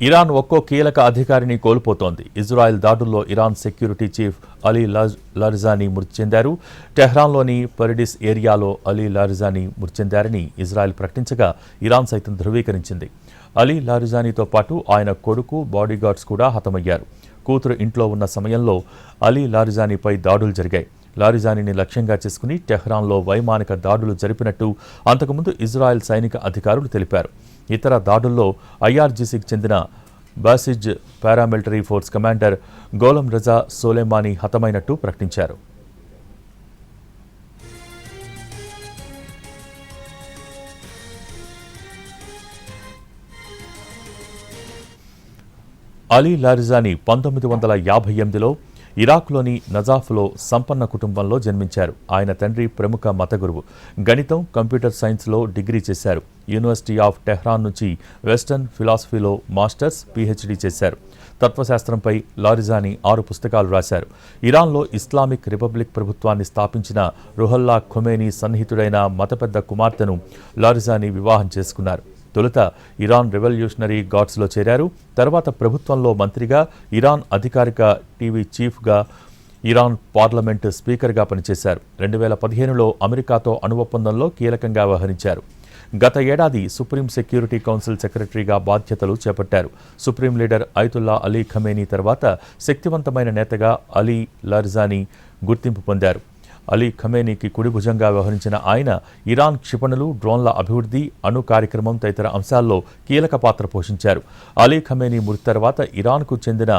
Iran ఒక్కో కీలక అధికారిని కోల్పోతోంది. ఇజ్రాయెల్ దాడుల్లో Iran security chief Ali Larijani మృతి చెందారు. టెహ్రాన్లోని పర్డిస్ ఏరియాలో అలీ లారిజానీ మృతి చెందారని ఇజ్రాయెల్ ప్రకటించగా ఇరాన్ సైతం ధృవీకరించింది. అలీ లారిజానీతో పాటు ఆయన కొడుకు, బాడీగార్డ్స్ కూడా హతమయ్యారు. కూతురు ఇంట్లో ఉన్న సమయంలో అలీ లారిజానీపై దాడులు జరిగాయి. లారిజానీని లక్ష్యంగా చేసుకుని టెహ్రాన్లో వైమానిక దాడులు జరిపినట్టు అంతకుముందు ఇజ్రాయెల్ సైనిక అధికారులు తెలిపారు. ఇతర దాడుల్లో ఐఆర్జీసీకి చెందిన బాసిజ్ పారామిలిటరీ ఫోర్స్ కమాండర్ గోలం రజా సోలేమానీ హతమైనట్టు ప్రకటించారు. అలీ లారిజానీ 1958లో ఇరాక్లోని నజాఫ్లో సంపన్న కుటుంబంలో జన్మించారు. ఆయన తండ్రి ప్రముఖ మత గురువు. గణితం, కంప్యూటర్ సైన్స్లో డిగ్రీ చేశారు. యూనివర్సిటీ ఆఫ్ టెహ్రాన్ నుంచి వెస్టర్న్ ఫిలాసఫీలో మాస్టర్స్, పీహెచ్డీ చేశారు. తత్వశాస్త్రంపై లారిజానీ 6 పుస్తకాలు రాశారు. ఇరాన్లో ఇస్లామిక్ రిపబ్లిక్ ప్రభుత్వాన్ని స్థాపించిన రుహల్లా ఖొమేనీ సన్నిహితుడైన మత పెద్ద కుమార్తెను లారిజానీ వివాహం చేసుకున్నారు. తొలుత ఇరాన్ రెవల్యూషనరీ గార్డ్స్లో చేరారు. తర్వాత ప్రభుత్వంలో మంత్రిగా, ఇరాన్ అధికారిక టీవీ చీఫ్గా, ఇరాన్ పార్లమెంటు స్పీకర్గా పనిచేశారు. 2015లో అమెరికాతో అణు ఒప్పందంలో కీలకంగా వ్యవహరించారు. గత ఏడాది సుప్రీం సెక్యూరిటీ కౌన్సిల్ సెక్రటరీగా బాధ్యతలు చేపట్టారు. Supreme leader Ayatollah Ali Khamenei తర్వాత శక్తివంతమైన నేతగా అలీ లారిజానీ గుర్తింపు పొందారు. అలీ ఖమేనీకి కుడి భుజంగా వ్యవహరించిన ఆయన ఇరాన్ క్షిపణులు, డ్రోన్ల అభివృద్ధి, అణు కార్యక్రమం తదితర అంశాల్లో కీలక పాత్ర పోషించారు. అలీ ఖమేనీ మృతి తర్వాత ఇరాన్కు చెందిన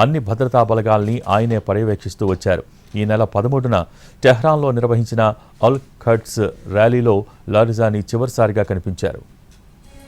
అన్ని భద్రతా బలగాల్ని ఆయనే పర్యవేక్షిస్తూ వచ్చారు. ఈ నెల 13న టెహ్రాన్లో నిర్వహించిన అల్ ఖడ్స్ ర్యాలీలో లారిజానీ చివరిసారిగా కనిపించారు.